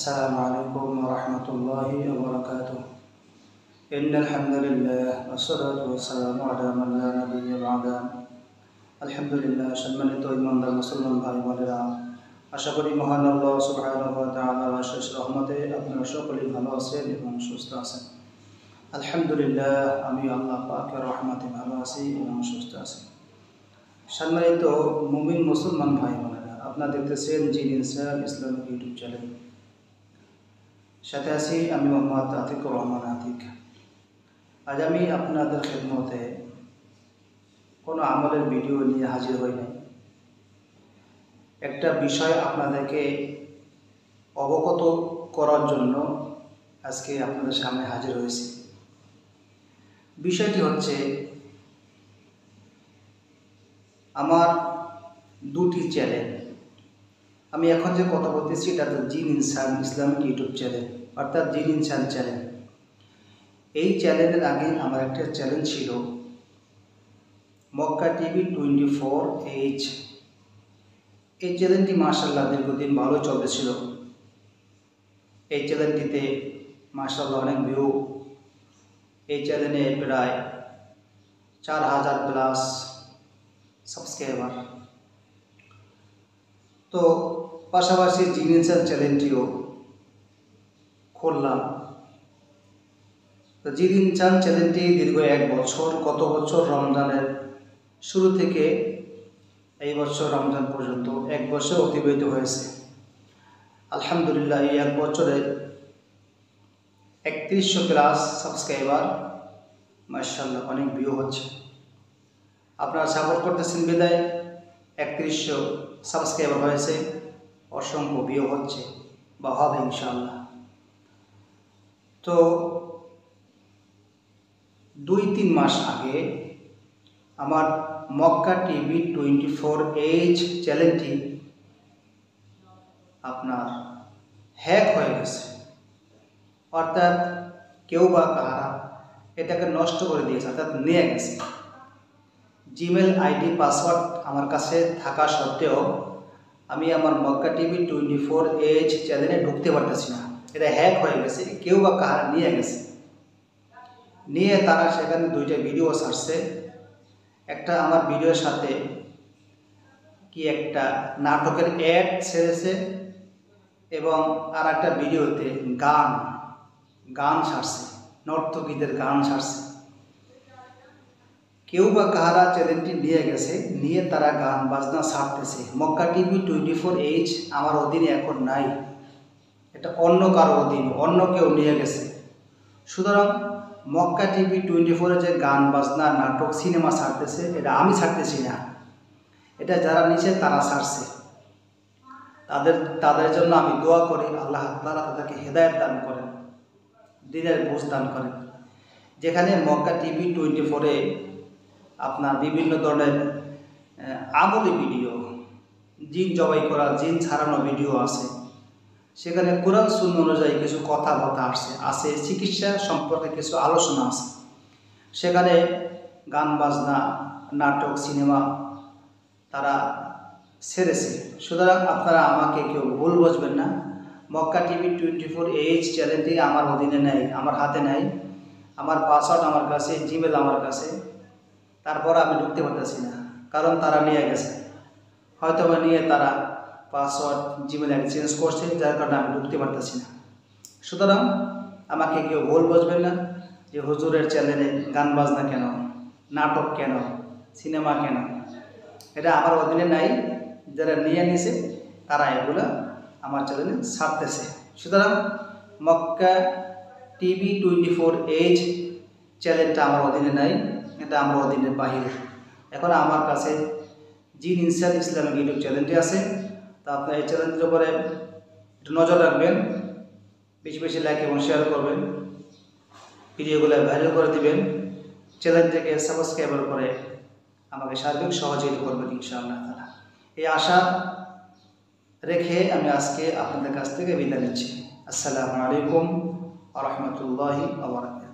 Assalamualaikum warahmatullahi wabarakatuh. Innal hamdalillah wassalatu wassalamu ala man la nabiyya ba'da। আলহামদুলিল্লাহ, সম্মানিত ইমানদার মুসলমান ভাই বোনেরা, আশা করি মহান আল্লাহ সুবহানাহু ওয়া তাআলার অশেষ রহমতে আপনারা সকলেই ভালো আছেন এবং সুস্থ আছেন। আলহামদুলিল্লাহ, আমি আল্লাহ পাকের রহমতে ভালো আছি এবং সুস্থ আছি। সম্মানিত মুমিন মুসলমান ভাই বোনেরা, আপনারা দেখতেছেন জিন ইনসান ইসলামিক ইউটিউব চ্যানেল। সাথে আছি আমি মোহাম্মদ আতিকুর রহমান আতিক। আজ আমি আপনাদের খেদমতে কোনো আমলের ভিডিও নিয়ে হাজির হই নাই। একটা বিষয় আপনাদেরকে অবগত করার জন্য আজকে আপনাদের সামনে হাজির হয়েছি। বিষয়টি হচ্ছে, আমার দুটি চ্যানেল। আমি এখন যে কথা বলতেছি এটা তো জিন ইনসান ইসলামিক ইউটিউব চ্যানেল, অর্থাৎ জিন ইনসান চ্যানেল। এই চ্যানেলের আগে আমার একটা চ্যানেল ছিল মক্কা টিভি 24H। এই চ্যানেলটি মাশাআল্লাহ দীর্ঘদিন ভালো চলতেছিল। এই চ্যানেলটিতে মাশাআল্লাহ অনেক ভিউ। এই চ্যানেলে প্রায় 4000 প্লাস সাবস্ক্রাইবার। তো পাশাপাশি জিন ইনসান চ্যানেলটিও খুললাম। তো জিন ইনসান চ্যানেলটি দীর্ঘ 1 বছর, গত বছর রমজানের শুরু থেকে এই বছর রমজান পর্যন্ত 1 বছর অতিবাহিত হয়েছে। আলহামদুলিল্লাহ, এই 1 বছরে 3100 প্লাস সাবস্ক্রাইবার, মাশাআল্লাহ অনেক ভিউ হচ্ছে। আপনারা সাপোর্ট করতেছেন বিদায় 3100 সাবস্ক্রাইবার হয়েছে, অসংখ্য ভিউ হচ্ছে বা হবে ইনশাআল্লাহ। তো 2-3 মাস আগে আমার মক্কা টিভি 24H চ্যানেলটি আপনার হ্যাক হয়ে গেছে, অর্থাৎ কেউ বা কাহারা এটাকে নষ্ট করে দিয়েছে, অর্থাৎ নিয়ে গেছে। জিমেল আইডি পাসওয়ার্ড আমার কাছে থাকা সত্ত্বেও আমি আমার মক্কা টিভি 24H চ্যানেলে ঢুকতে পারতেছি না। এটা হ্যাক হয়ে গেছে, কেউ বা কাহারা নিয়ে গেছে। নিয়ে তারা সেখানে 2টা ভিডিও ছাড়ছে। একটা আমার ভিডিওর সাথে কি একটা নাটকের অ্যাড ছেড়েছে এবং আর একটা ভিডিওতে গান ছাড়ছে, নর্তকীদের গান ছাড়ছে। কেউ বা কাহারা চ্যানেলটি নিয়ে গেছে, নিয়ে তারা গান বাজনা ছাড়তেছে। মক্কা টিভি 24H আমার অধীনে এখন নাই, এটা অন্য কারো অধীনে, অন্য কেউ নিয়ে গেছে। সুতরাং মক্কা টিভি 24 যে গান বাজনা নাটক সিনেমা ছাড়তেছে, এটা আমি ছাড়তেছি না, এটা যারা নিচে তারা ছাড়ছে। তাদের জন্য আমি দোয়া করি, আল্লাহ তাআলা তাদেরকে হেদায়েত দান করেন, দ্বীনের বুঝ দান করেন। যেখানে মক্কা টিভি 24-এ আপনার বিভিন্ন ধরনের আমলি ভিডিও, জিন জবাই করা, জিন ছাড়ানো ভিডিও আছে। সেখানে কোরআন সুন্নাহ অনুযায়ী কিছু কথাবার্তা আছে, চিকিৎসা সম্পর্কে কিছু আলোচনা আছে। সেখানে গান বাজনা নাটক সিনেমা তারা ছেড়েছে। সুতরাং আপনারা আমাকে কেউ ভুল বুঝবেন না। মক্কা টিভি 24H চ্যানেলটি আমার অধীনে নেই, আমার হাতে নেই। আমার পাসওয়ার্ড আমার কাছে, জিমেল আমার কাছে, তারপর আমি ঢুকতে পারতেছি না, কারণ তারা নিয়ে গেছে। হয়তো নিয়ে তারা পাসওয়ার্ড জিমেল আইডি চেঞ্জ করছে, যার কারণে আমি ঢুকতে পারতেছি না। সুতরাং আমাকে কেউ ভুল বুঝবেন না যে হুজুরের চ্যানেলে গান বাজনা কেন, নাটক কেন, সিনেমা কেন, এটা আমার অধীনে নাই। যারা নিয়ে নিছে তারা এগুলো আমার চ্যানেলে ছাড়তেছে। সুতরাং মক্কা টিভি 24H চ্যানেলটা আমার অধীনে নাই, এটা আমার অধীনের বাহিরে। এখন আমার কাছে জিন ইনসান ইসলামিক ইউটিউব চ্যানেলটি আছে। তা আপনার এই চ্যানেলটির উপরে একটু নজর রাখবেন, বেশি বেশি লাইক এবং শেয়ার করবেন, ভিডিওগুলো ভাইরাল করে দিবেন, চ্যানেলটিকে সাবস্ক্রাইবার করে আমাকে সার্বিক সহযোগিতা করবেন ইনশাআল্লাহ তাআলা। এই আশা রেখে আমি আজকে আপনাদের কাছ থেকে বিদায় নিচ্ছি। আসসালামু আলাইকুম ওয়া রাহমাতুল্লাহি ওয়া বারাকাতুহু।